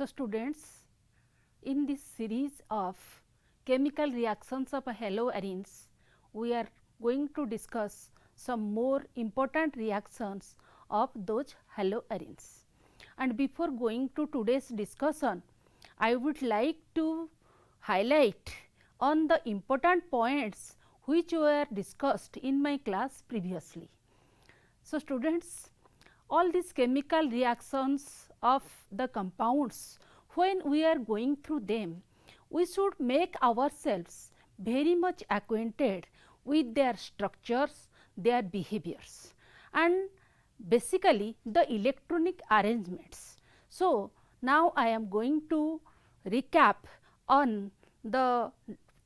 So, students, in this series of chemical reactions of haloarenes, we are going to discuss some more important reactions of those haloarenes. And before going to today's discussion, I would like to highlight on the important points which were discussed in my class previously. So, students, all these chemical reactions of the compounds, when we are going through them, we should make ourselves very much acquainted with their structures, their behaviors and basically the electronic arrangements. So, now I am going to recap on the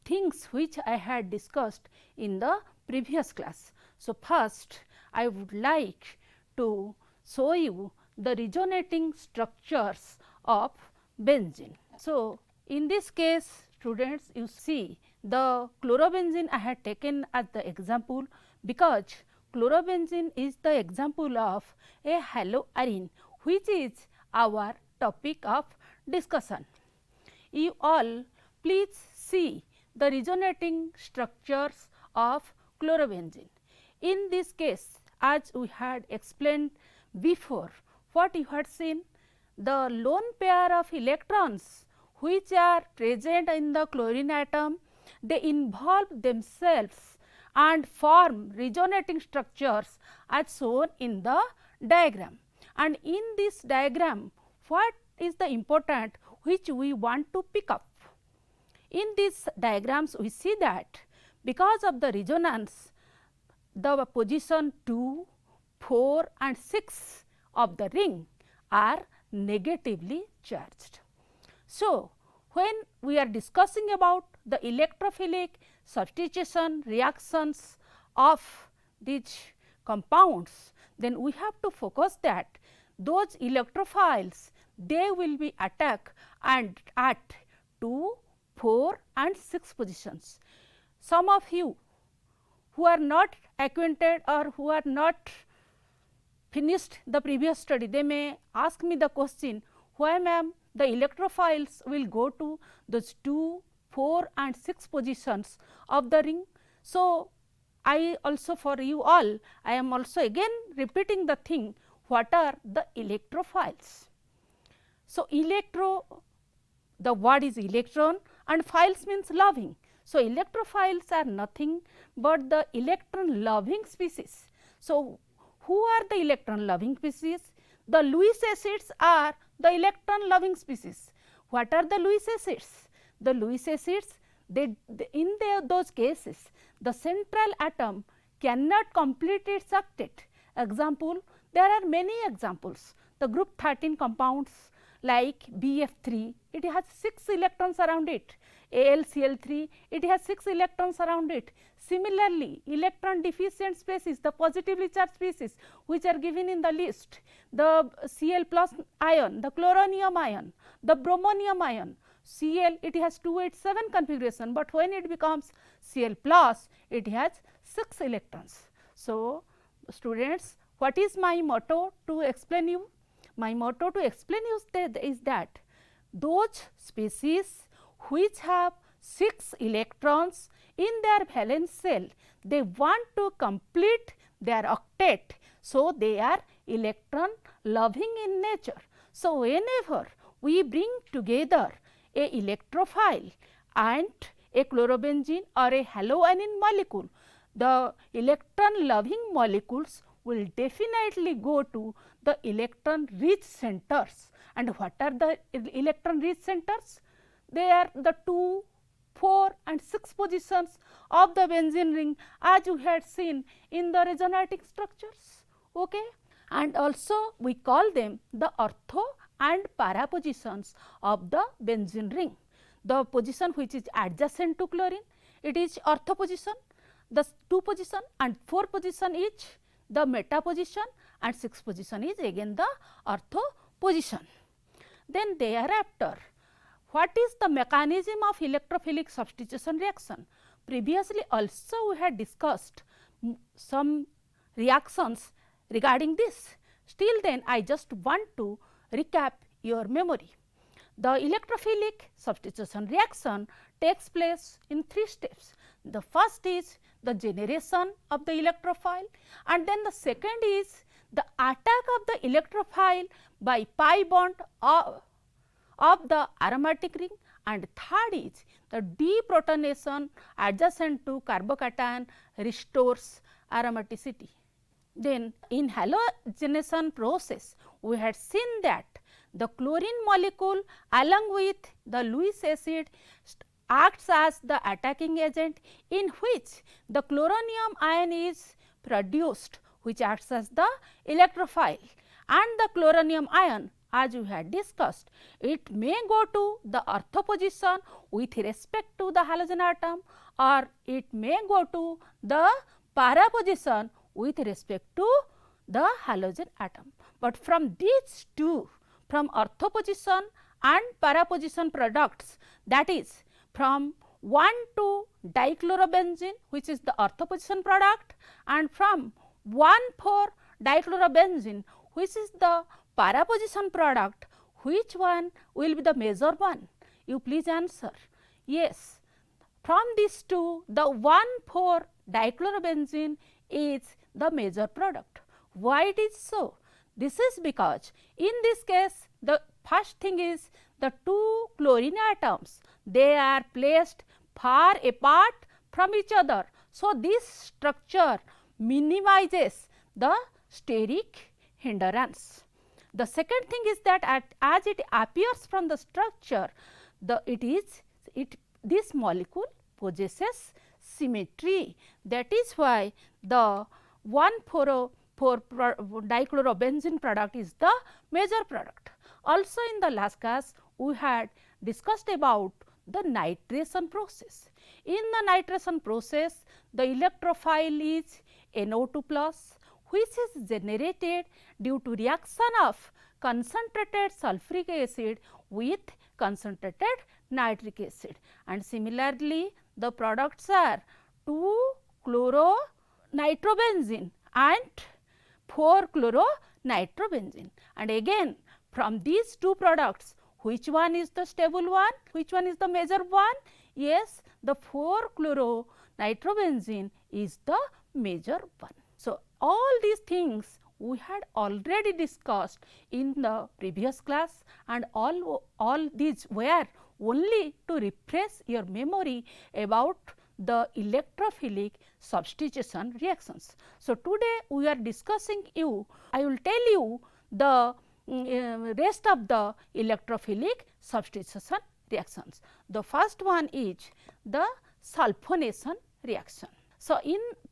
things which I had discussed in the previous class. So, first I would like to show you the resonating structures of benzene. So, in this case students, you see the chlorobenzene I had taken as the example, because chlorobenzene is the example of a haloarene which is our topic of discussion. You all please see the resonating structures of chlorobenzene. In this case, as we had explained before, what you had seen, the lone pair of electrons which are present in the chlorine atom, they involve themselves and form resonating structures as shown in the diagram. And in this diagram, what is the important which we want to pick up? In these diagrams, we see that because of the resonance, the position 2, 4 and 6 of the ring are negatively charged. So, when we are discussing about the electrophilic substitution reactions of these compounds, then we have to focus that those electrophiles, they will be attacked and at 2, 4 and 6 positions. Some of you who are not acquainted or who are not finished the previous study, they may ask me the question, why ma'am the electrophiles will go to those 2, 4 and 6 positions of the ring. So, I also for you all, I am also again repeating the thing, what are the electrophiles. So, the word is electron and philes means loving. So, electrophiles are nothing but the electron loving species. So, who are the electron loving species? The Lewis acids are the electron loving species. What are the Lewis acids? The Lewis acids, in those cases, the central atom cannot complete its octet. Example, there are many examples. The group 13 compounds like BF3, it has 6 electrons around it. AlCl3, it has 6 electrons around it. Similarly, electron deficient species, the positively charged species which are given in the list, the Cl plus ion, the chloronium ion, the bromonium ion, Cl it has 287 configuration, but when it becomes Cl plus, it has 6 electrons. So, students, what is my motto to explain you? My motto to explain you is that those species which have 6 electrons in their valence shell, they want to complete their octet. So, they are electron loving in nature. So, whenever we bring together a electrophile and a chlorobenzene or a haloarene molecule, the electron loving molecules will definitely go to the electron rich centers. And what are the electron rich centers? They are the 2, 4 and 6 positions of the benzene ring, as you had seen in the resonating structures. Okay? And also we call them the ortho and para positions of the benzene ring. The position which is adjacent to chlorine, it is ortho position, the 2 position and 4 position is the meta position and 6 position is again the ortho position. Then thereafter, what is the mechanism of electrophilic substitution reaction? Previously also we had discussed some reactions regarding this. Still then I just want to recap your memory. The electrophilic substitution reaction takes place in 3 steps. The first is the generation of the electrophile, and then the second is the attack of the electrophile by pi bond of the aromatic ring, and third is the deprotonation adjacent to carbocation restores aromaticity. Then in halogenation process, we had seen that the chlorine molecule along with the Lewis acid acts as the attacking agent, in which the chloronium ion is produced, which acts as the electrophile, and the chloronium ion, as we had discussed, it may go to the ortho position with respect to the halogen atom, or it may go to the para position with respect to the halogen atom. But from these two, from ortho position and para position products, that is from 1 to dichlorobenzene, which is the ortho position product, and from 1,4 dichlorobenzene, which is the para position product, which one will be the major one? You please answer. Yes, from these two, the 1,4 dichlorobenzene is the major product. Why it is so? This is because in this case, the first thing is the two chlorine atoms, they are placed far apart from each other. So, this structure minimizes the steric hindrance. The second thing is that as it appears from the structure, this molecule possesses symmetry. That is why the 1,4 dichlorobenzene product is the major product. Also in the last class, we had discussed about the nitration process. In the nitration process, the electrophile is NO2 plus, which is generated due to reaction of concentrated sulfuric acid with concentrated nitric acid, and similarly the products are 2-chloronitrobenzene and 4-chloronitrobenzene. And again, from these two products, which one is the stable one, which one is the major one? Yes, the 4-chloronitrobenzene is the major one. So, all these things we had already discussed in the previous class, and all these were only to refresh your memory about the electrophilic substitution reactions. So, today we are discussing I will tell you the rest of the electrophilic substitution reactions. The first one is the sulfonation reaction. So,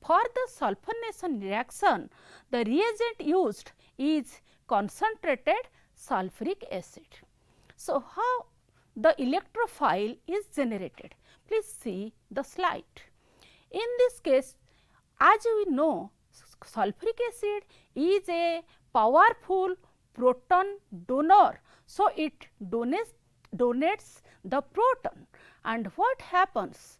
for the sulfonation reaction, the reagent used is concentrated sulfuric acid. So, how the electrophile is generated? Please see the slide. In this case, as we know, sulfuric acid is a powerful proton donor. So, it donates the proton, and what happens?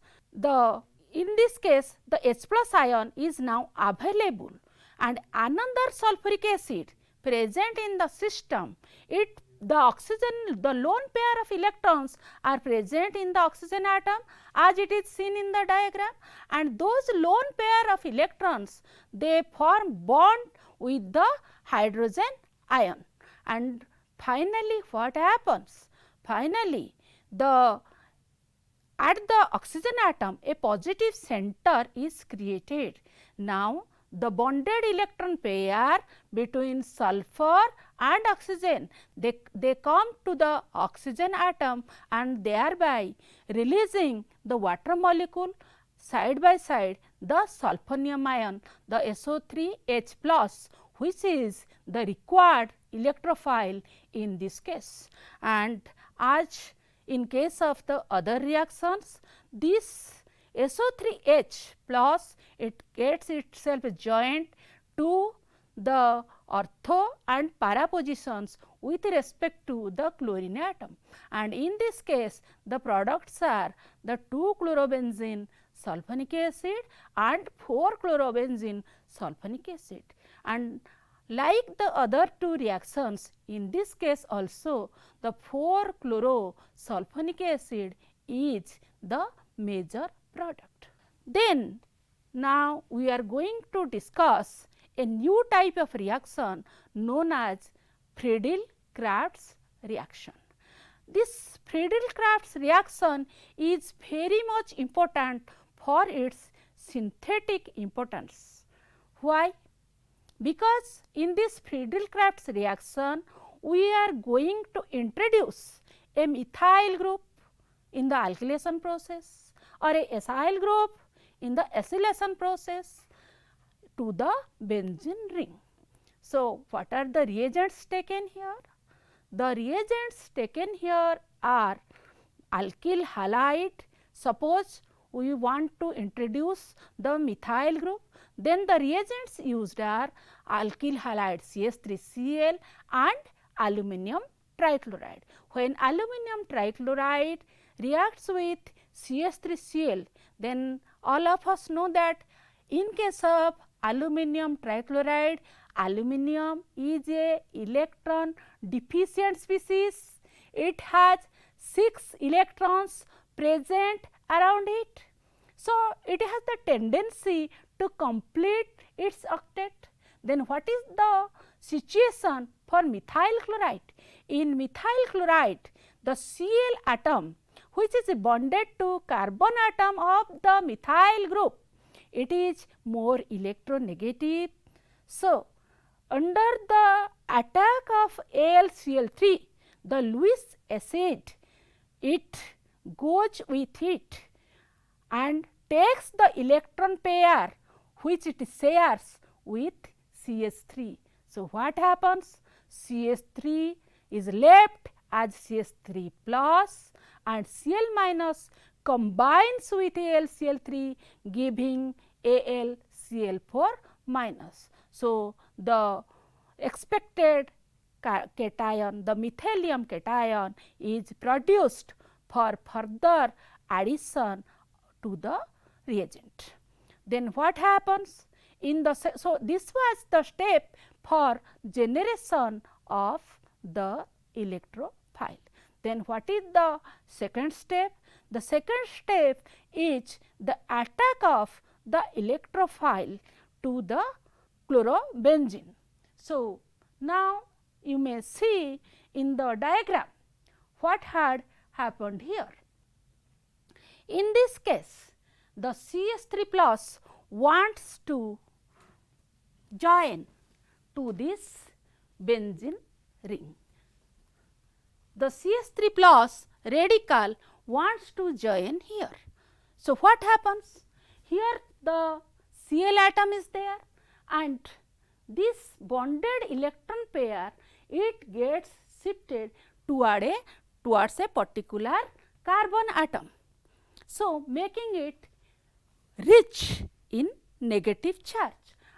In this case, the H plus ion is now available, and another sulfuric acid present in the system, the lone pair of electrons are present in the oxygen atom, as it is seen in the diagram, and those lone pair of electrons, they form bond with the hydrogen ion. And finally, what happens? Finally, at the oxygen atom, a positive center is created. Now, the bonded electron pair between sulfur and oxygen, they come to the oxygen atom, and thereby releasing the water molecule side by side the sulfonium ion, the SO3H plus, which is the required electrophile in this case. And as in case of the other reactions, this SO3H plus, it gets itself joined to the ortho and para positions with respect to the chlorine atom, and in this case the products are the 2-chlorobenzene sulfonic acid and 4-chlorobenzene sulfonic acid. And Like the other two reactions, in this case also the 4-chlorosulfonic acid is the major product. Then now we are going to discuss a new type of reaction known as Friedel-Crafts reaction. This Friedel-Crafts reaction is very much important for its synthetic importance. Why? Because in this Friedel-Crafts reaction, we are going to introduce a methyl group in the alkylation process or a acyl group in the acylation process to the benzene ring. So, what are the reagents taken here? The reagents taken here are alkyl halide. Suppose we want to introduce the methyl group, then the reagents used are alkyl halide CH3Cl and aluminum trichloride. When aluminum trichloride reacts with CH3Cl, then all of us know that in case of aluminum trichloride, aluminum is a electron deficient species. It has 6 electrons present around it. So, it has the tendency to complete its octet. Then what is the situation for methyl chloride? In methyl chloride, the Cl atom which is bonded to carbon atom of the methyl group, it is more electronegative. So, under the attack of AlCl3, the Lewis acid, it goes with it and takes the electron pair which it shares with CH3. So, what happens? CH3 is left as CH3 plus and Cl minus combines with AlCl3 giving AlCl4 minus. So, the expected cation, the methelium cation is produced for further addition to the reagent. Then what happens? In the so, this was the step for generation of the electrophile. Then what is the second step? The second step is the attack of the electrophile to the chlorobenzene. So, now you may see in the diagram what had happened here. In this case, the CH3 plus wants to join to this benzene ring. The CH3 plus radical wants to join here. So, what happens? Here the Cl atom is there and this bonded electron pair, it gets shifted towards a particular carbon atom. So, making it rich in negative charge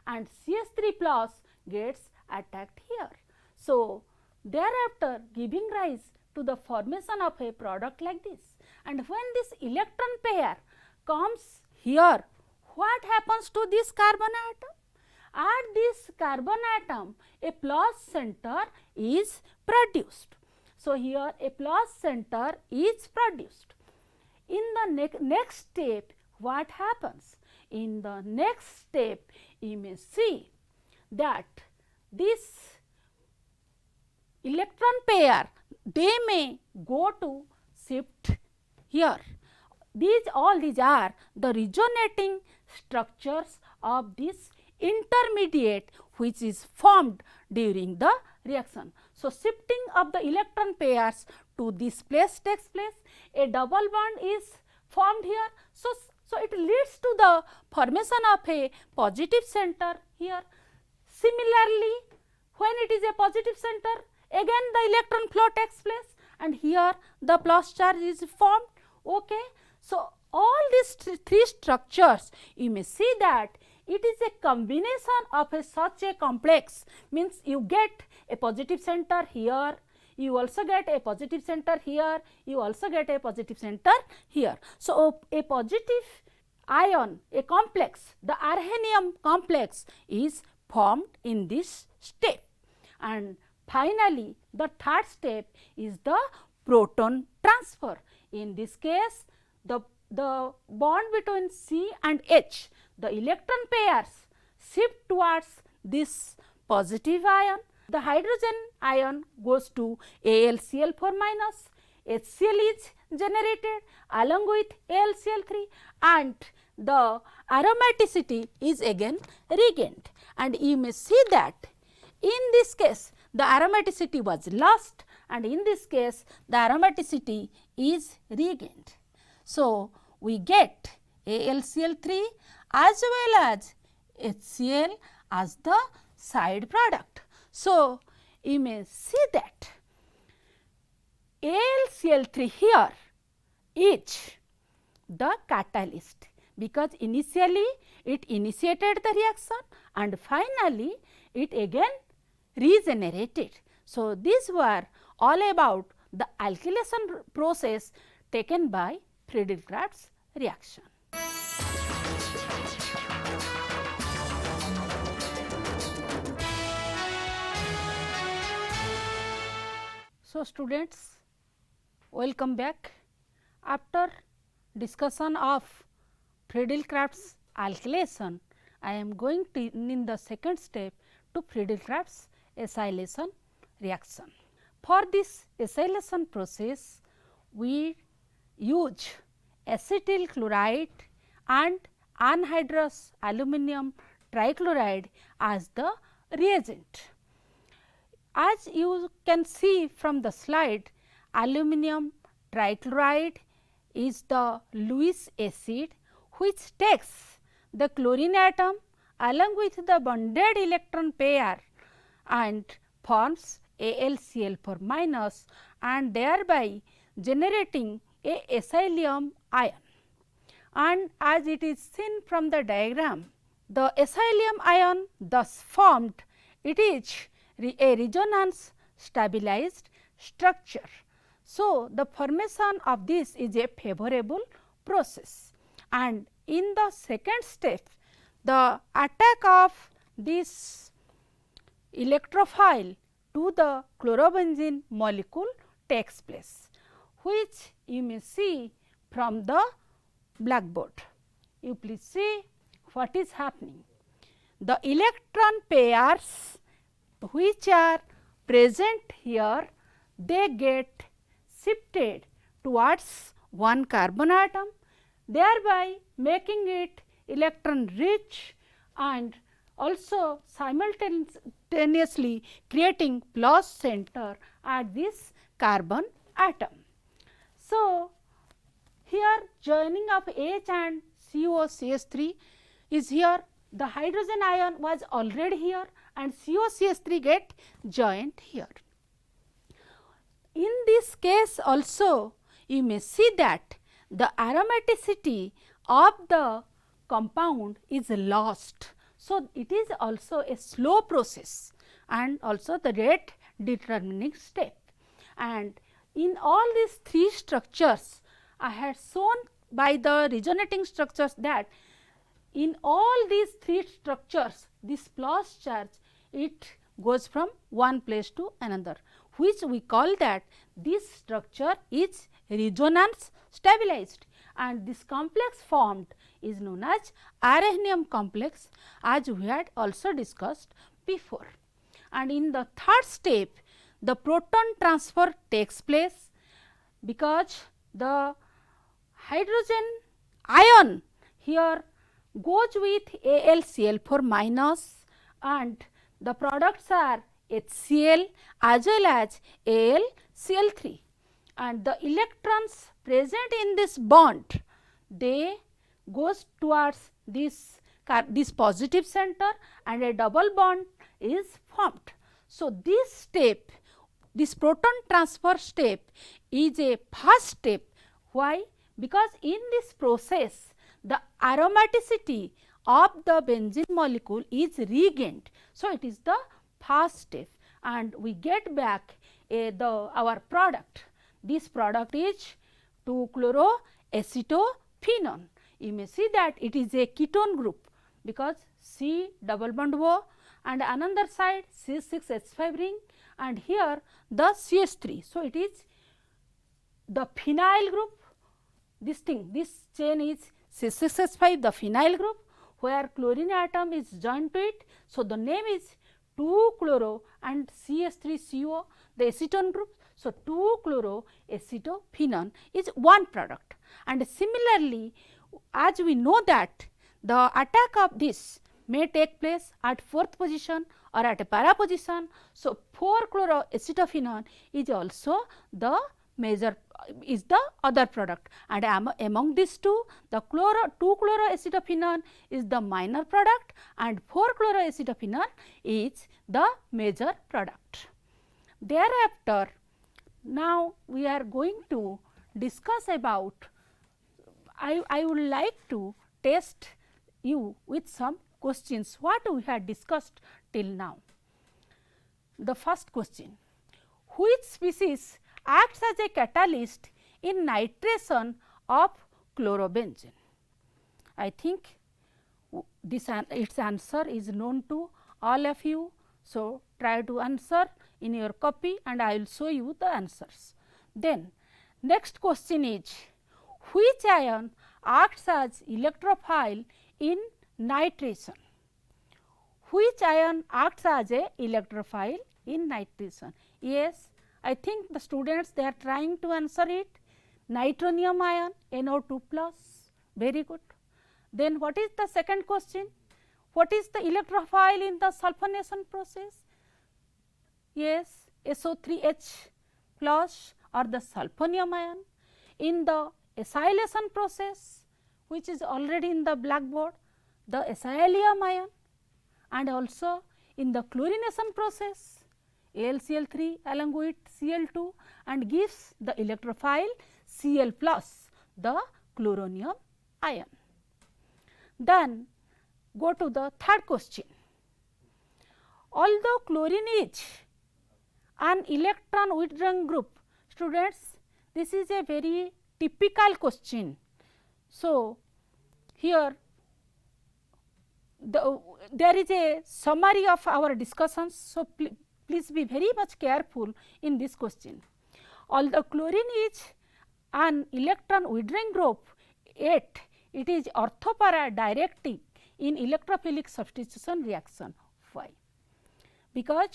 and CH3 plus gets attacked here. So, thereafter giving rise to the formation of a product like this. And when this electron pair comes here, what happens to this carbon atom? At this carbon atom, a plus center is produced. So, here a plus center is produced. In the next step, what happens? In the next step, you may see that this electron pair, they may go to shift here. All these are the resonating structures of this intermediate which is formed during the reaction. So, shifting of the electron pairs to this place takes place, a double bond is formed here. So, it leads to the formation of a positive center here. Similarly, when it is a positive center, again the electron flow takes place and here the plus charge is formed. Okay. So, all these three structures, you may see that it is a combination of such a complex, means you get a positive center here, you also get a positive center here, you also get a positive center here. So, a positive ion, a complex, the arhenium complex is formed in this step. And finally, the third step is the proton transfer. In this case, the bond between C and H, the electron pairs shift towards this positive ion. The hydrogen ion goes to AlCl4 minus, HCl is generated along with AlCl3 and the aromaticity is again regained. And you may see that in this case the aromaticity was lost and in this case the aromaticity is regained. So, we get AlCl3 as well as HCl as the side product. So, you may see that AlCl3 here is the catalyst, because initially it initiated the reaction and finally it again regenerated. So, these were all about the alkylation process taken by Friedel-Crafts reaction. So, students, welcome back. After discussion of Friedel-Crafts alkylation, I am going to in the second step to Friedel-Crafts acylation reaction. For this acylation process, we use acetyl chloride and anhydrous aluminum trichloride as the reagent. As you can see from the slide, aluminum trichloride is the Lewis acid which takes the chlorine atom along with the bonded electron pair and forms AlCl4 minus and thereby generating a acylium ion. And as it is seen from the diagram, the acylium ion thus formed, it is a resonance stabilized structure. So, the formation of this is a favorable process, and in the second step the attack of this electrophile to the chlorobenzene molecule takes place, which you may see from the blackboard. You please see what is happening. The electron pairs which are present here, they get shifted towards one carbon atom, thereby making it electron rich and also simultaneously creating plus center at this carbon atom. So, here joining of H and COCH3 is here, the hydrogen ion was already here and COCH3 get joined here. In this case also you may see that the aromaticity of the compound is lost. So, it is also a slow process and also the rate determining step. And in all these three structures, I had shown by the resonating structures that in all these three structures, this plus charge, it goes from one place to another, which we call that this structure is resonance stabilized, and this complex formed is known as arrhenium complex, as we had also discussed before. And in the third step, the proton transfer takes place, because the hydrogen ion here goes with AlCl4 minus and the products are HCl as well as AlCl3, and the electrons present in this bond, they goes towards this positive center and a double bond is formed. So, this step, this proton transfer step is a first step. Why? Because in this process the aromaticity of the benzene molecule is regained. So, it is the first step and we get back our product. This product is 2-chloroacetophenone. You may see that it is a ketone group, because C double bond O and another side C6H5 ring, and here the CH3. So, it is the phenyl group, this chain is C6H5, the phenyl group, where chlorine atom is joined to it. So, the name is 2-chloro and CH3CO, the acetone group. So, 2-chloroacetophenone is one product, and similarly as we know that the attack of this may take place at 4th position or at a para position. So, 4-chloroacetophenone is also the major is the other product, and among these two the 2-chloroacetophenone is the minor product and 4-chloroacetophenone is the major product. Thereafter, now we are going to discuss about, I would like to test you with some questions what we had discussed till now. The first question: which species acts as a catalyst in nitration of chlorobenzene? I think this its answer is known to all of you. So, try to answer in your copy and I will show you the answers. Then next question is: which ion acts as electrophile in nitration? Which ion acts as a electrophile in nitration? Yes, I think the students they are trying to answer it. Nitronium ion, NO2 plus, very good. Then what is the second question? What is the electrophile in the sulfonation process? Yes, SO3H plus or the sulfonium ion. In the acylation process, which is already in the blackboard, the acylium ion, and also in the chlorination process, AlCl3 along with Cl2 and gives the electrophile Cl plus, the chloronium ion. Then go to the third question. Although chlorine is an electron withdrawing group, students, this is a very typical question. So, here there is a summary of our discussions. So, please be very much careful in this question. Although chlorine is an electron withdrawing group, yet it is orthopara directing in electrophilic substitution reaction. Why? Because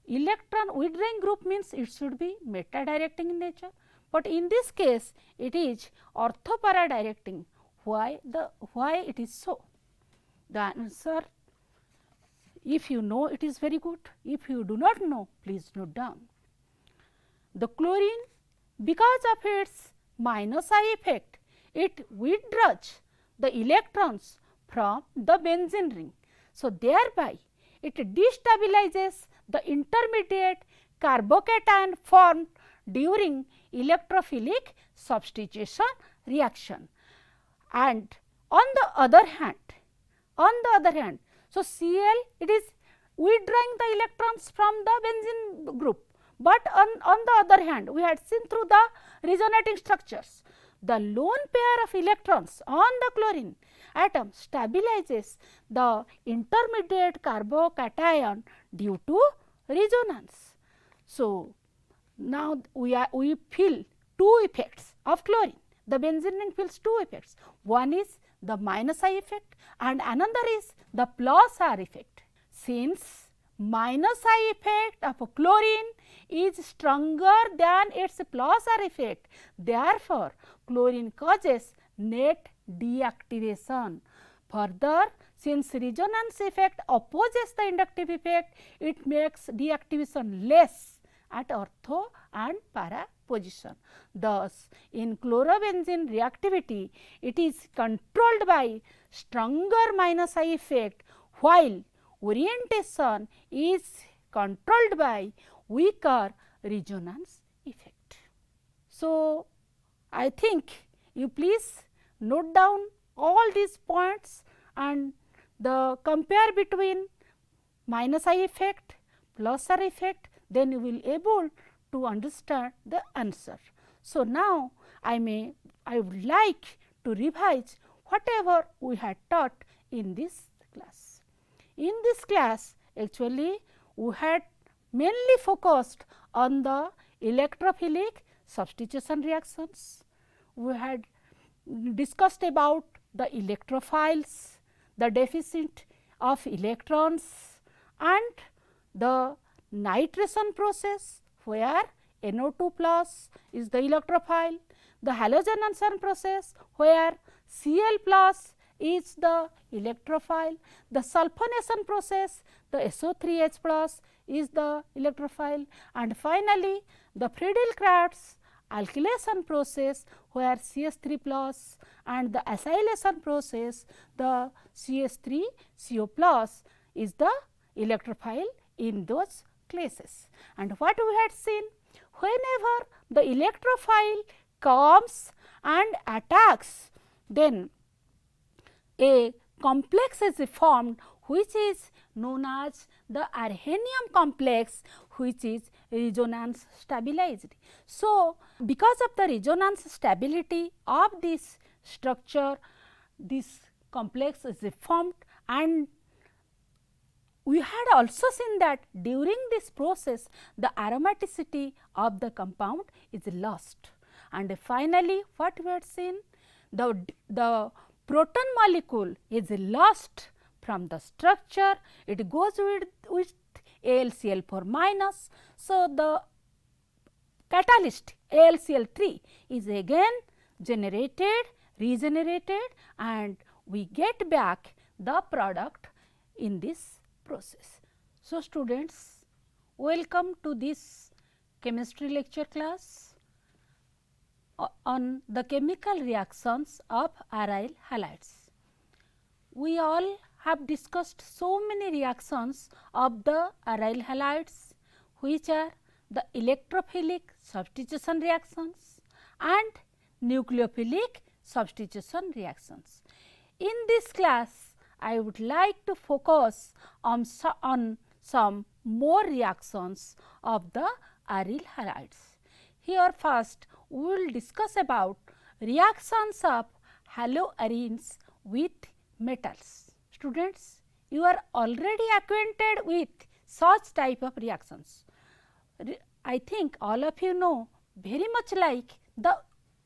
electron withdrawing group means it should be meta directing in nature, but in this case it is orthopara directing. Why it is so? The answer, if you know, it is very good. If you do not know, please note down. The chlorine, because of its minus I effect, it withdraws the electrons from the benzene ring. So, thereby it destabilizes the intermediate carbocation formed during electrophilic substitution reaction. And on the other hand, so Cl, it is withdrawing the electrons from the benzene group, but on the other hand we had seen through the resonating structures, the lone pair of electrons on the chlorine atom stabilizes the intermediate carbocation due to resonance. So, now we feel two effects of chlorine. The benzene ring feels two effects. One is the minus I effect and another is the plus R effect. Since minus I effect of chlorine is stronger than its plus R effect, therefore, chlorine causes net deactivation. Further, since resonance effect opposes the inductive effect, it makes deactivation less at ortho and para position. Thus, in chlorobenzene reactivity, it is controlled by stronger minus I effect, while orientation is controlled by weaker resonance effect. So, I think you please note down all these points and the compare between minus I effect, plus R effect, then you will able to understand the answer. So, now I would like to revise whatever we had taught in this class. In this class, Actually, we had mainly focused on the electrophilic substitution reactions. We had discussed about the electrophiles, the deficit of electrons, and the nitration process where NO2 plus is the electrophile, the halogenation process where Cl plus is the electrophile, the sulfonation process the SO3H plus is the electrophile, and finally, the Friedel-Crafts alkylation process where CH3 plus and the acylation process the CH3 CO plus is the electrophile in those cases. And what we had seen, whenever the electrophile comes and attacks, then a complex is formed which is known as the arrhenium complex, which is resonance stabilized. So, because of the resonance stability of this structure, this complex is formed, and we had also seen that during this process the aromaticity of the compound is lost. And finally, what we had seen, the proton molecule is lost from the structure, it goes with AlCl4 minus. So, the catalyst AlCl3 is again generated, regenerated, and we get back the product in this process. So, students, welcome to this chemistry lecture class on the chemical reactions of aryl halides. We all have discussed so many reactions of the aryl halides, which are the electrophilic substitution reactions and nucleophilic substitution reactions. In this class, I would like to focus on some more reactions of the aryl halides. Here first, we will discuss about reactions of haloarenes with metals. Students, you are already acquainted with such type of reactions. I think all of you know very much like the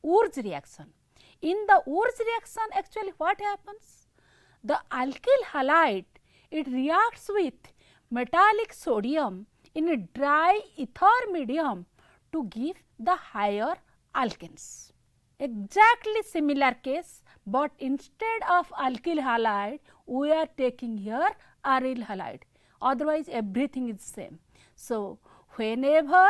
Wurtz reaction. In the Wurtz reaction, actually what happens? The alkyl halide, it reacts with metallic sodium in a dry ether medium to give the higher alkenes. Exactly similar case, but instead of alkyl halide, we are taking here aryl halide, otherwise everything is same. So, whenever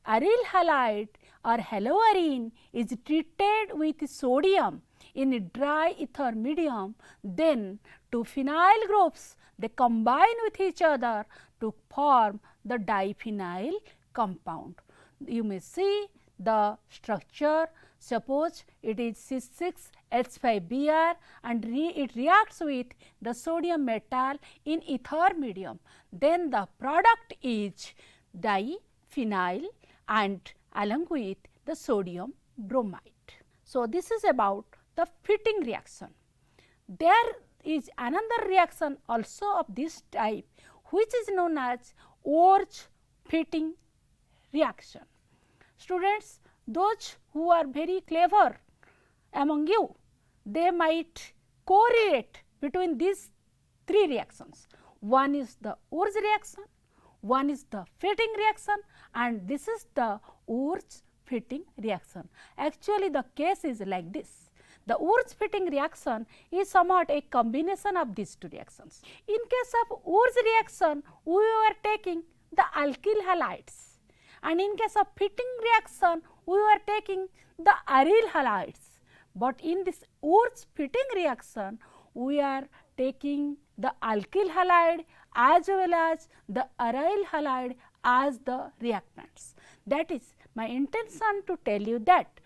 aryl halide or haloarene is treated with sodium in a dry ether medium, then two phenyl groups they combine with each other to form the diphenyl compound. You may see the structure. Suppose it is C6H5Br and it reacts with the sodium metal in ether medium, then the product is diphenyl and along with the sodium bromide. So, this is about the fitting reaction. There is another reaction also of this type, which is known as Wurtz fitting reaction. Students, those who are very clever among you, they might correlate between these three reactions. One is the Wurtz reaction, one is the fitting reaction, and this is the Wurtz fitting reaction. Actually, the case is like this. The Wurtz fitting reaction is somewhat a combination of these two reactions. In case of Wurtz reaction, we were taking the alkyl halides, and in case of fitting reaction, we were taking the aryl halides. But in this Wurtz fitting reaction, we are taking the alkyl halide as well as the aryl halide as the reactants. That is my intention to tell you that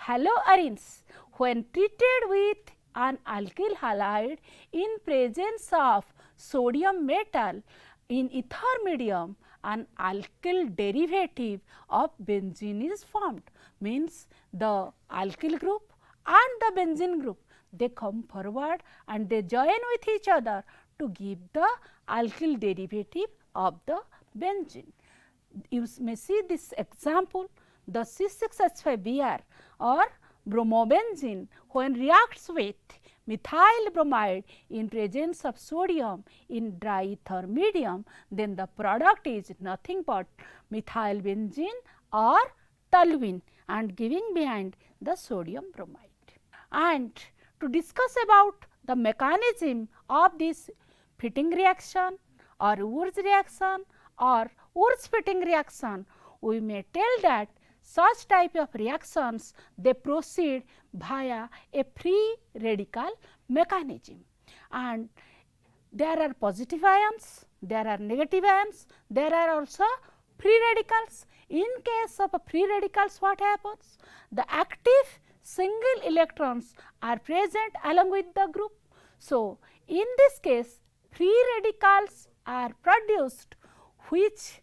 haloarenes, when treated with an alkyl halide in presence of sodium metal in ether medium, an alkyl derivative of benzene is formed. Means the alkyl group and the benzene group, they come forward and they join with each other to give the alkyl derivative of the benzene. You may see this example, the C6H5Br or bromobenzene when reacts with methyl bromide in presence of sodium in dry ether medium, then the product is nothing but methyl benzene or toluene and giving behind the sodium bromide. And to discuss about the mechanism of this fitting reaction or Wurtz reaction or Wurtz fitting reaction, we may tell that such type of reactions they proceed via a free radical mechanism, and there are positive ions, there are negative ions, there are also free radicals. In case of free radicals, what happens? The active single electrons are present along with the group. So, in this case free radicals are produced which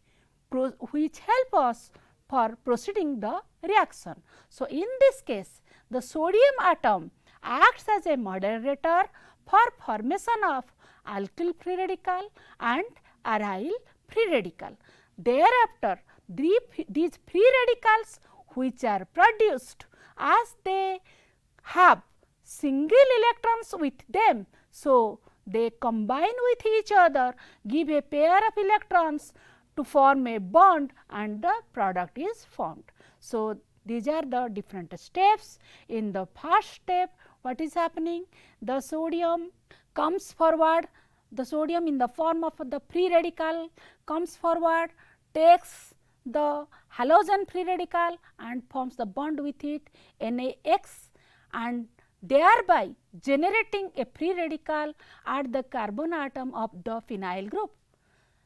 help us for proceeding the reaction. So, in this case the sodium atom acts as a moderator for formation of alkyl free radical and aryl free radical. Thereafter, these free radicals which are produced as they have single electrons with them. So, they combine with each other, give a pair of electrons to form a bond and the product is formed. So, these are the different steps. In the first step, what is happening? The sodium comes forward, the sodium in the form of the free radical comes forward, takes the halogen free radical and forms the bond with it NaX, and thereby generating a free radical at the carbon atom of the phenyl group.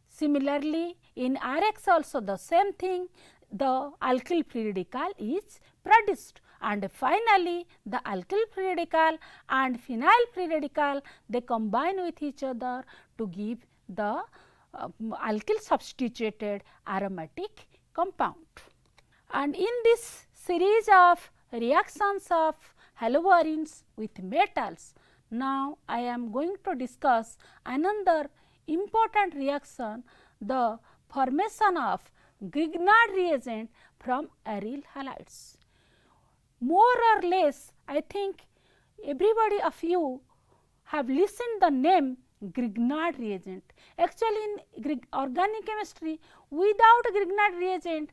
Similarly, in Rx also the same thing, the alkyl free radical is produced, and finally, the alkyl free radical and phenyl free radical they combine with each other to give the alkyl substituted aromatic compound. And in this series of reactions of haloarenes with metals, now I am going to discuss another important reaction, the formation of Grignard reagent from aryl halides. More or less, I think everybody of you have listened the name Grignard reagent. Actually, in organic chemistry, without Grignard reagent,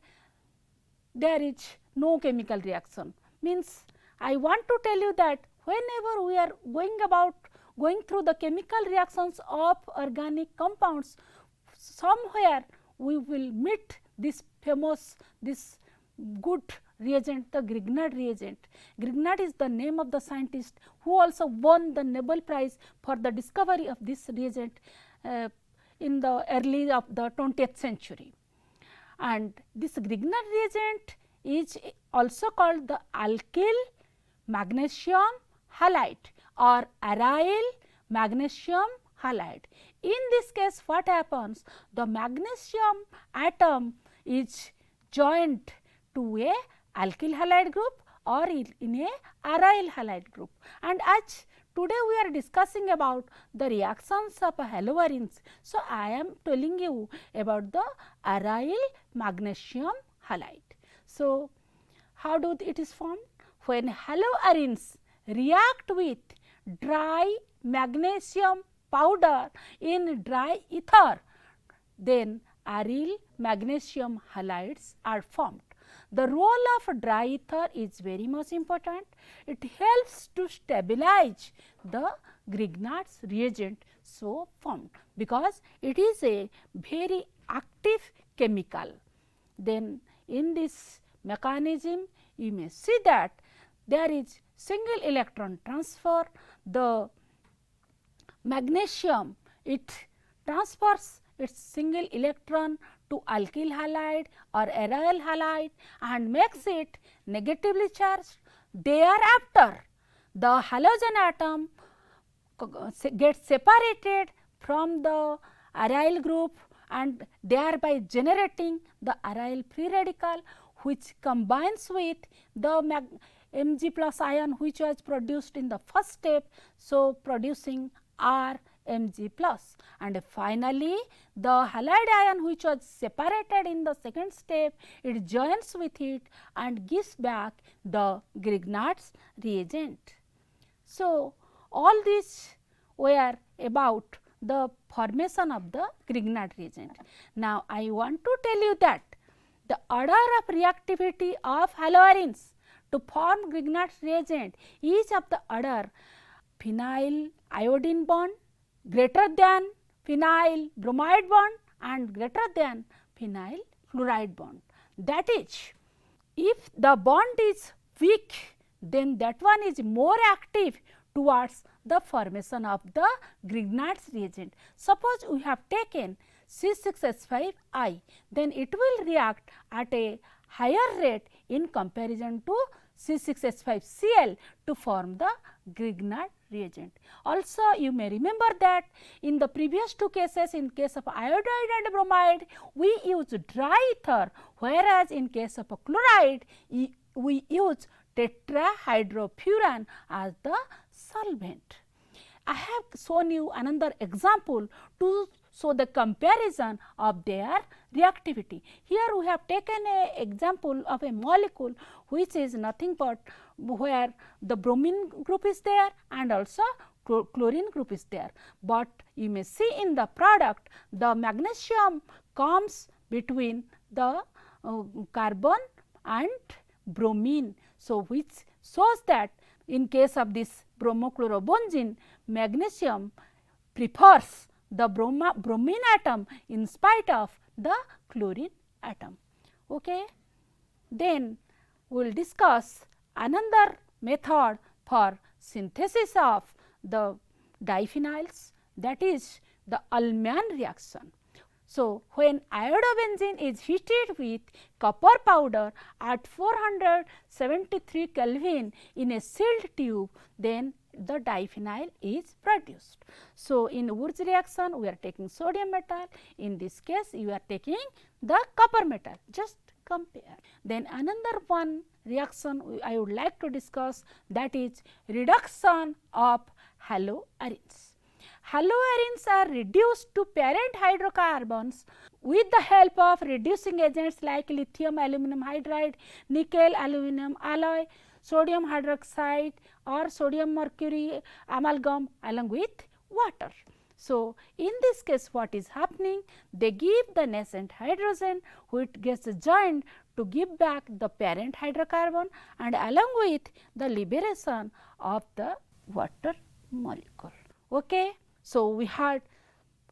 there is no chemical reaction. Means, I want to tell you that whenever we are going through the chemical reactions of organic compounds, somewhere we will meet this famous, this good reagent, the Grignard reagent. Grignard is the name of the scientist who also won the Nobel Prize for the discovery of this reagent in the early of the 20th century. And this Grignard reagent is also called the alkyl magnesium halide or aryl magnesium halide. In this case, what happens? The magnesium atom is joined to a alkyl halide group or in a aryl halide group. And as today we are discussing about the reactions of haloarenes, so I am telling you about the aryl magnesium halide. So, how do it is formed? When haloarenes react with dry magnesium powder in dry ether, then aryl magnesium halides are formed. The role of dry ether is very much important. It helps to stabilize the Grignard's reagent so formed, because it is a very active chemical. Then in this mechanism, you may see that there is single electron transfer. The magnesium, it transfers its single electron to alkyl halide or aryl halide and makes it negatively charged. Thereafter, the halogen atom gets separated from the aryl group and thereby generating the aryl free radical, which combines with the Mg plus ion which was produced in the first step. So, producing R Mg plus, and finally, the halide ion which was separated in the second step, it joins with it and gives back the Grignard's reagent. So, all these were about the formation of the Grignard reagent. Now, I want to tell you that the order of reactivity of haloarenes to form Grignard's reagent is of the order phenyl iodine bond greater than phenyl bromide bond and greater than phenyl fluoride bond. That is, if the bond is weak, then that one is more active towards the formation of the Grignard's reagent. Suppose we have taken C6H5I, then it will react at a higher rate in comparison to C6H5Cl to form the Grignard reagent. Also, you may remember that in the previous two cases, in case of iodide and bromide, we use dry ether, whereas in case of a chloride, we use tetrahydrofuran as the solvent. I have shown you another example to show the comparison of their reactivity. Here we have taken an example of a molecule which is nothing but where the bromine group is there and also chlorine group is there, but you may see in the product the magnesium comes between the carbon and bromine. So, which shows that in case of this bromochlorobenzene, magnesium prefers the bromine atom in spite of the chlorine atom. Okay. Then we will discuss another method for synthesis of the diphenyls, that is the Ullmann reaction. So, when iodobenzene is heated with copper powder at 473 Kelvin in a sealed tube, then the diphenyl is produced. So, in Wurtz reaction we are taking sodium metal, in this case you are taking the copper metal, just compare. Then another one reaction I would like to discuss, that is reduction of haloarenes. Haloarenes are reduced to parent hydrocarbons with the help of reducing agents like lithium aluminum hydride, nickel aluminum alloy, sodium hydroxide or sodium mercury amalgam along with water. So, in this case what is happening? They give the nascent hydrogen which gets joined to give back the parent hydrocarbon and along with the liberation of the water molecule. Okay. So, we had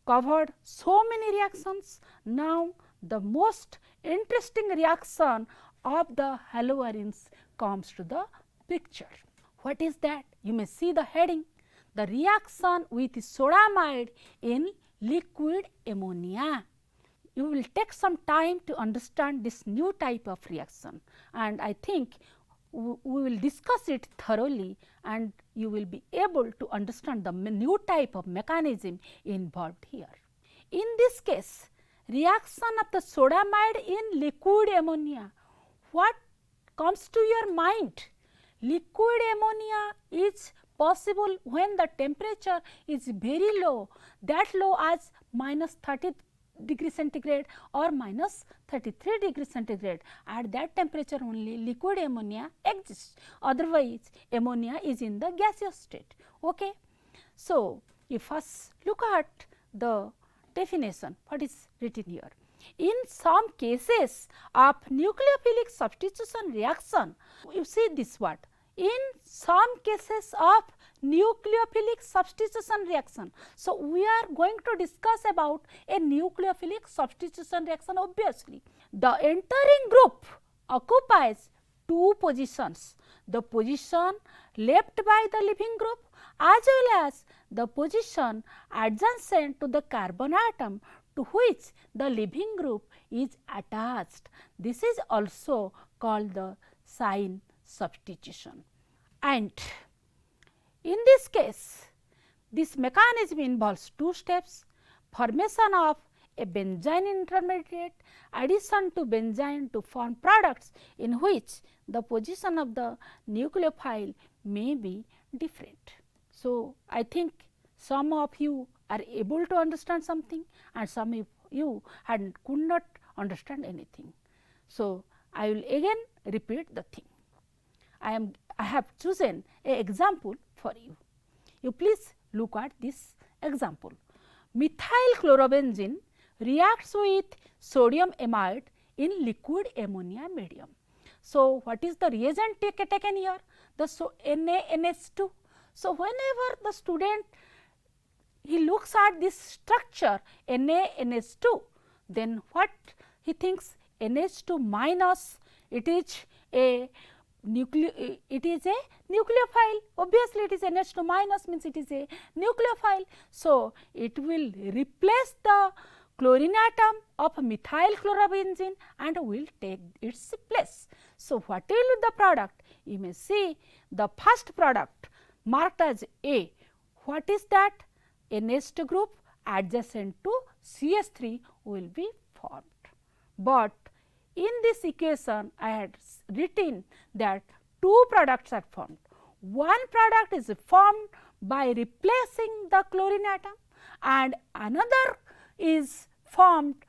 covered so many reactions. Now, the most interesting reaction of the haloarenes comes to the picture. What is that? You may see the heading, the reaction with sodamide in liquid ammonia. You will take some time to understand this new type of reaction, and I think we will discuss it thoroughly and you will be able to understand the new type of mechanism involved here. In this case, reaction of the sodamide in liquid ammonia, what comes to your mind? Liquid ammonia is possible when the temperature is very low, that low as -30 degree centigrade or -33 degree centigrade. At that temperature only liquid ammonia exists, otherwise ammonia is in the gaseous state. Okay. So, you first look at the definition, what is written here. In some cases of nucleophilic substitution reaction, you see this word, in some cases of nucleophilic substitution reaction. So, we are going to discuss about a nucleophilic substitution reaction obviously. The entering group occupies two positions, the position left by the leaving group as well as the position adjacent to the carbon atom to which the leaving group is attached. This is also called the sign substitution. And in this case, this mechanism involves two steps: formation of a benzene intermediate, addition to benzene to form products in which the position of the nucleophile may be different. So, I think some of you are able to understand something and some of you could not understand anything. So, I will again repeat the thing. I have chosen a example for you. You please look at this example. Methyl chlorobenzene reacts with sodium amide in liquid ammonia medium. So, what is the reagent taken here? The NaNH2. So, whenever the student he looks at this structure NaNH2, then what he thinks? NH2 minus, it is a nucleophile. Obviously, it is NH2 minus means it is a nucleophile. So, it will replace the chlorine atom of methyl chlorobenzene and will take its place. So, what will be the product? You may see the first product marked as A. What is that? NH2 group adjacent to CH3 will be formed. But in this equation I had written that two products are formed. One product is formed by replacing the chlorine atom and another is formed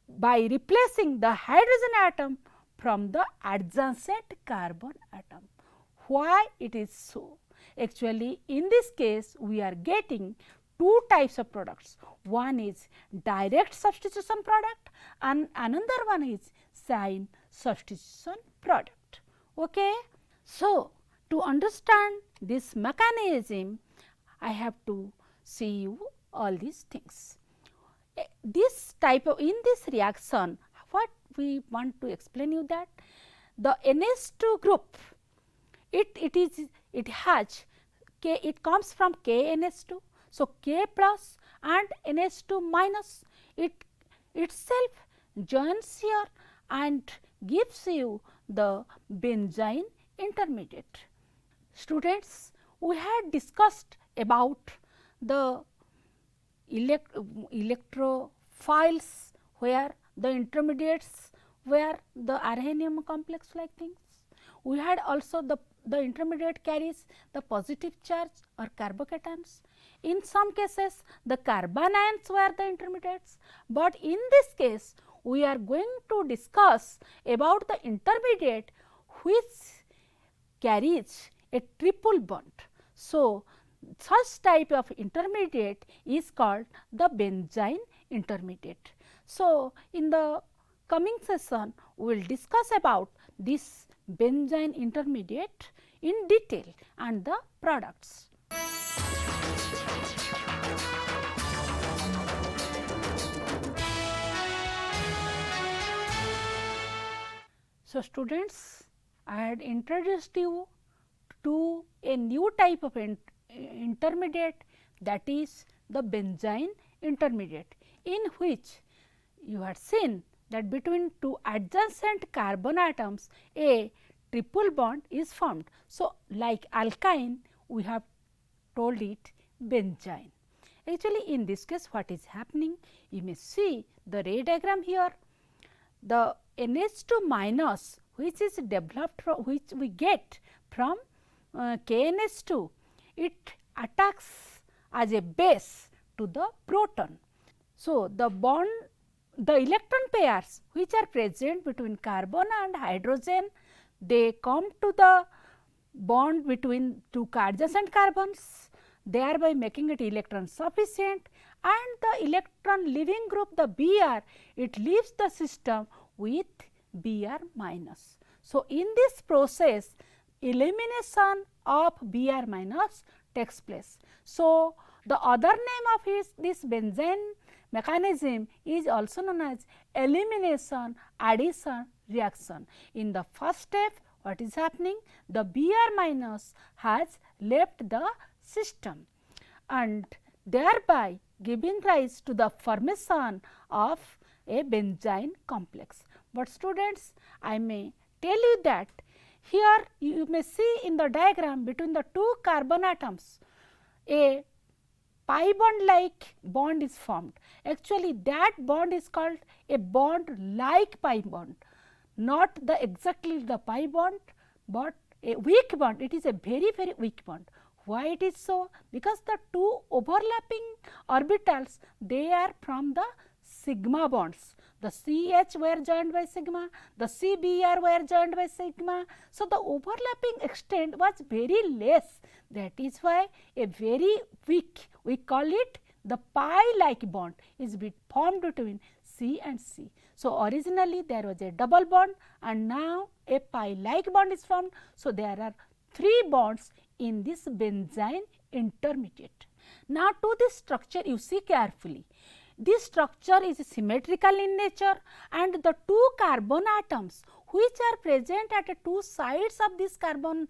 by replacing the hydrogen atom from the adjacent carbon atom. Why it is so? Actually, in this case we are getting two types of products. One is direct substitution product and another one is sign substitution product. Okay? So, to understand this mechanism, I have to see you all these things. This type of, in this reaction, what we want to explain you that the NH2 group, it has K, it comes from KNH2. So, K plus and NH2 minus, it itself joins here and gives you the benzene intermediate. Students, we had discussed about the electrophiles where the intermediates were the arrhenium complex like things. We had also the intermediate carries the positive charge or carbocations. In some cases the carbanions were the intermediates, but in this case we are going to discuss about the intermediate which carries a triple bond. So, such type of intermediate is called the benzene intermediate. So, in the coming session we will discuss about this benzene intermediate in detail and the products. So, students, I had introduced you to a new type of intermediate, that is the benzene intermediate, in which you had seen that between two adjacent carbon atoms a triple bond is formed. So, like alkyne we have told it benzene. Actually, in this case what is happening? You may see the ray diagram here. The NH2 minus which is developed from, which we get from KNH2, it attacks as a base to the proton. So, the bond, the electron pairs which are present between carbon and hydrogen, they come to the bond between two adjacent carbons, thereby making it electron sufficient, and the electron leaving group the Br, it leaves the system with Br minus. So, in this process elimination of Br minus takes place. So, the other name of this benzene mechanism is also known as elimination addition reaction. In the first step what is happening? The Br minus has left the system and thereby giving rise to the formation of a benzene complex. But students, I may tell you that here you may see in the diagram between the two carbon atoms a pi bond like bond is formed. Actually, that bond is called a bond like pi bond, not the exactly the pi bond, but a weak bond. It is a very weak bond. Why it is so? Because the two overlapping orbitals, they are from the sigma bonds. The CH were joined by sigma, the CBr were joined by sigma. So, the overlapping extent was very less, that is why a very weak, we call it the pi like bond is formed between C and C. So, originally there was a double bond and now a pi like bond is formed. So, there are 3 bonds in this benzene intermediate. Now, to this structure you see carefully. This structure is symmetrical in nature and the 2 carbon atoms which are present at the 2 sides of this carbon,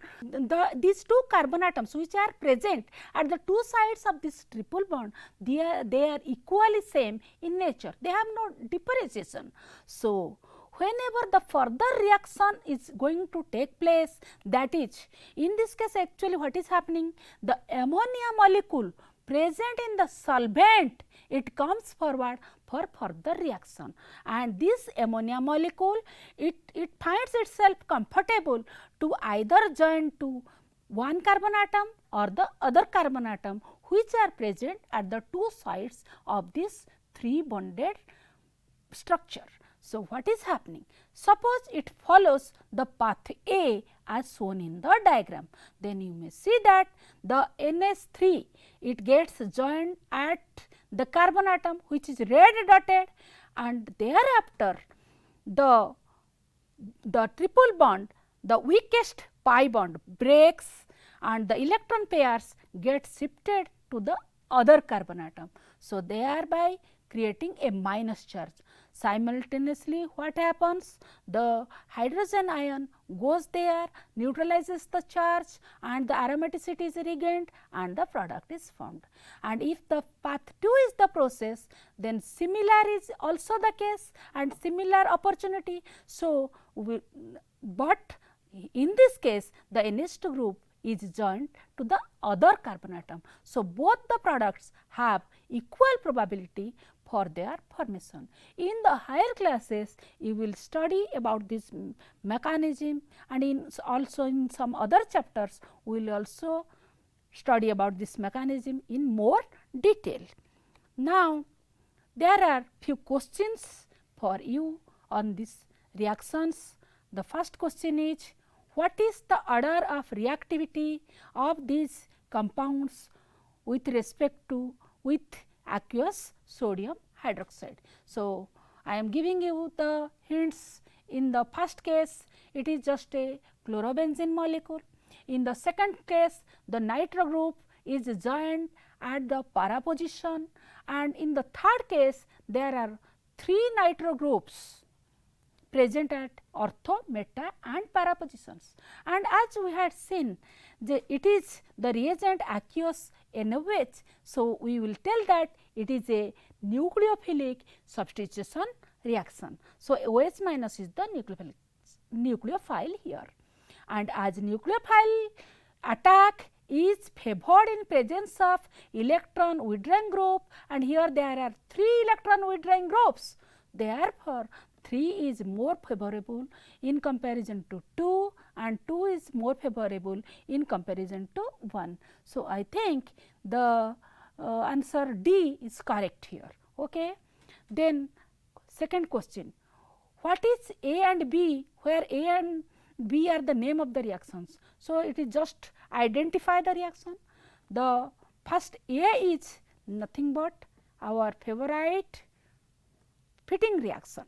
these 2 carbon atoms which are present at the 2 sides of this triple bond, they are equally same in nature, they have no differentiation. So, whenever the further reaction is going to take place, that is, in this case actually what is happening, the ammonia molecule present in the solvent, it comes forward for further reaction and this ammonia molecule, it finds itself comfortable to either join to one carbon atom or the other carbon atom which are present at the 2 sides of this 3 bonded structure. So, what is happening? Suppose it follows the path A as shown in the diagram, then you may see that the NH3, it gets joined at the carbon atom which is red dotted and thereafter the triple bond, the weakest pi bond breaks and the electron pairs get shifted to the other carbon atom. So, thereby creating a minus charge. Simultaneously what happens? The hydrogen ion goes there, neutralizes the charge and the aromaticity is regained and the product is formed. And if the path 2 is the process, then similar is also the case and similar opportunity. So, but in this case the NH2 group is joined to the other carbon atom. So, both the products have equal probability for their formation. In the higher classes, you will study about this mechanism and also in some other chapters, we will also study about this mechanism in more detail. Now, there are few questions for you on these reactions. The first question is, what is the order of reactivity of these compounds with respect to aqueous sodium hydroxide? So, I am giving you the hints. In the first case, it is just a chlorobenzene molecule. In the second case, the nitro group is joined at the para position, and in the third case, there are 3 nitro groups present at ortho, meta and para positions. And as we had seen, it is the reagent aqueous NaOH. So, we will tell that it is a nucleophilic substitution reaction. So, OH minus is the nucleophile here, and as nucleophile attack is favored in presence of electron withdrawing group, and here there are 3 electron withdrawing groups. Therefore, 3 is more favorable in comparison to 2 and 2 is more favorable in comparison to 1. So, I think the answer D is correct here. Okay. Then second question, what is A and B, where A and B are the name of the reactions? So, it is just identify the reaction. The first A is nothing but our favorite fitting reaction,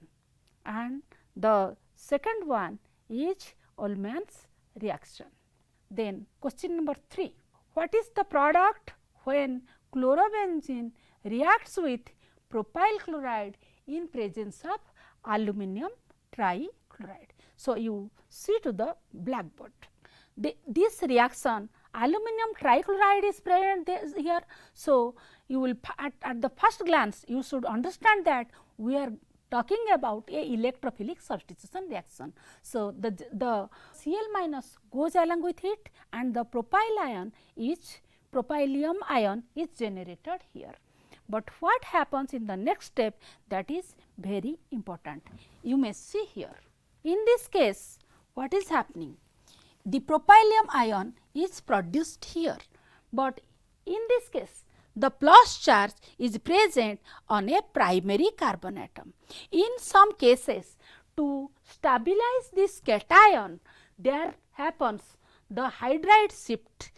and the second one is Ullmann's reaction. Then question number 3, what is the product when chlorobenzene reacts with propyl chloride in presence of aluminum trichloride? So, you see to the blackboard. This reaction aluminum trichloride is present here. So, you will at the first glance you should understand that we are talking about a electrophilic substitution reaction. So, the Cl minus goes along with it and the propylium ion is generated here. But what happens in the next step, that is very important. You may see here. In this case, what is happening? The propylium ion is produced here, but in this case the plus charge is present on a primary carbon atom. In some cases, to stabilize this cation, there happens the hydride shift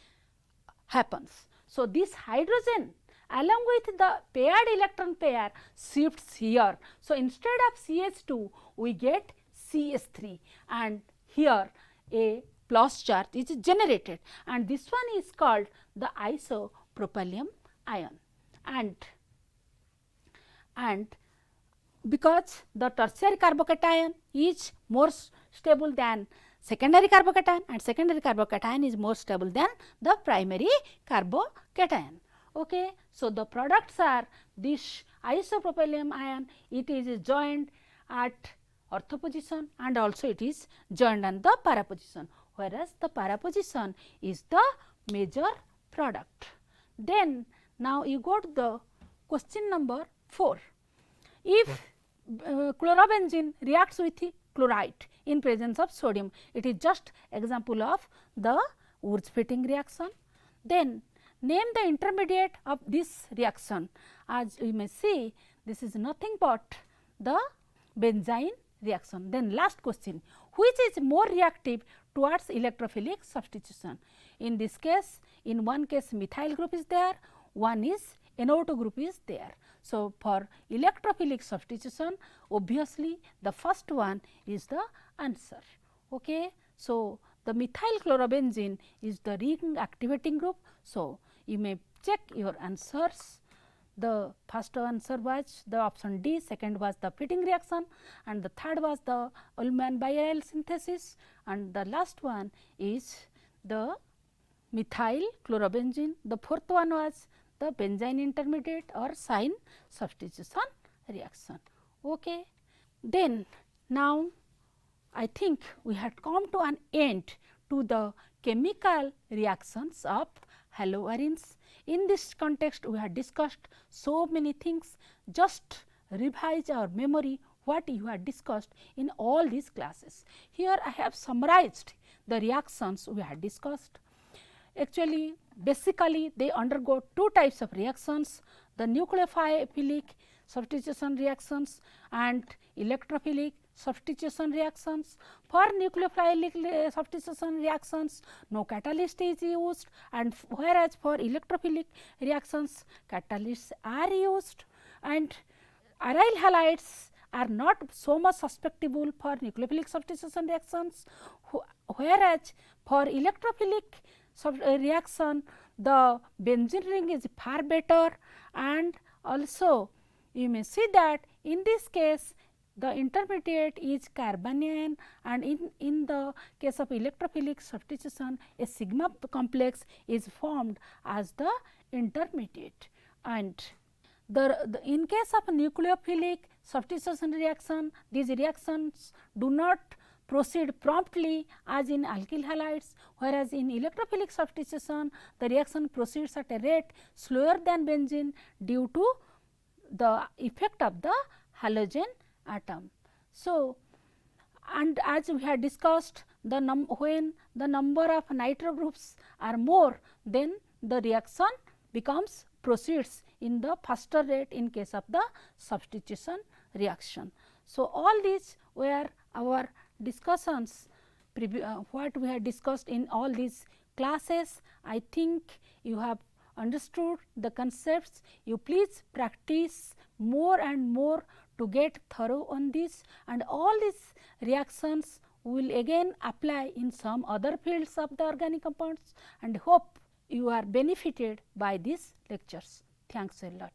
happens. So, this hydrogen along with the paired electron pair shifts here. So, instead of CH2 we get CH3 and here a plus charge is generated, and this one is called the isopropylium ion. And because the tertiary carbocation is more stable than secondary carbocation and secondary carbocation is more stable than the primary carbocation. Okay. So, the products are this isopropylium ion, it is joined at ortho position and also it is joined on the para position, whereas the para position is the major product. Then now you go to the question number 4. If chlorobenzene reacts with chloride in presence of sodium, it is just example of the Wurtz-Fitting reaction. Then name the intermediate of this reaction. As we may see, this is nothing but the benzene reaction. Then last question, which is more reactive towards electrophilic substitution? In this case, in one case methyl group is there, one is NO2 group is there. So, for electrophilic substitution, obviously the first one is the answer. Okay. So, the methyl chlorobenzene is the ring activating group. So, you may check your answers. The first answer was the option D, second was the Fitting reaction, and the third was the Ullmann biaryl synthesis, and the last one is the methyl chlorobenzene. The fourth one was the benzene intermediate or sine substitution reaction. Okay. Then now I think we had come to an end to the chemical reactions of haloarenes. In this context, we have discussed so many things. Just revise our memory what you have discussed in all these classes. Here I have summarized the reactions we have discussed. Actually, basically they undergo two types of reactions, the nucleophilic substitution reactions and electrophilic substitution reactions. For nucleophilic substitution reactions, no catalyst is used, and whereas for electrophilic reactions catalysts are used, and aryl halides are not so much susceptible for nucleophilic substitution reactions, whereas for electrophilic reaction the benzene ring is far better, and also you may see that in this case the intermediate is carbanion, and in the case of electrophilic substitution a sigma complex is formed as the intermediate. And in case of nucleophilic substitution reaction, these reactions do not proceed promptly as in alkyl halides, whereas in electrophilic substitution the reaction proceeds at a rate slower than benzene due to the effect of the halogen atom. So, and as we had discussed, when the number of nitro groups are more, then the reaction proceeds in the faster rate in case of the substitution reaction. So, all these were our discussions, what we had discussed in all these classes. I think you have understood the concepts. You please practice more and more to get thorough on this, and all these reactions will again apply in some other fields of the organic compounds, and hope you are benefited by these lectures. Thanks a lot.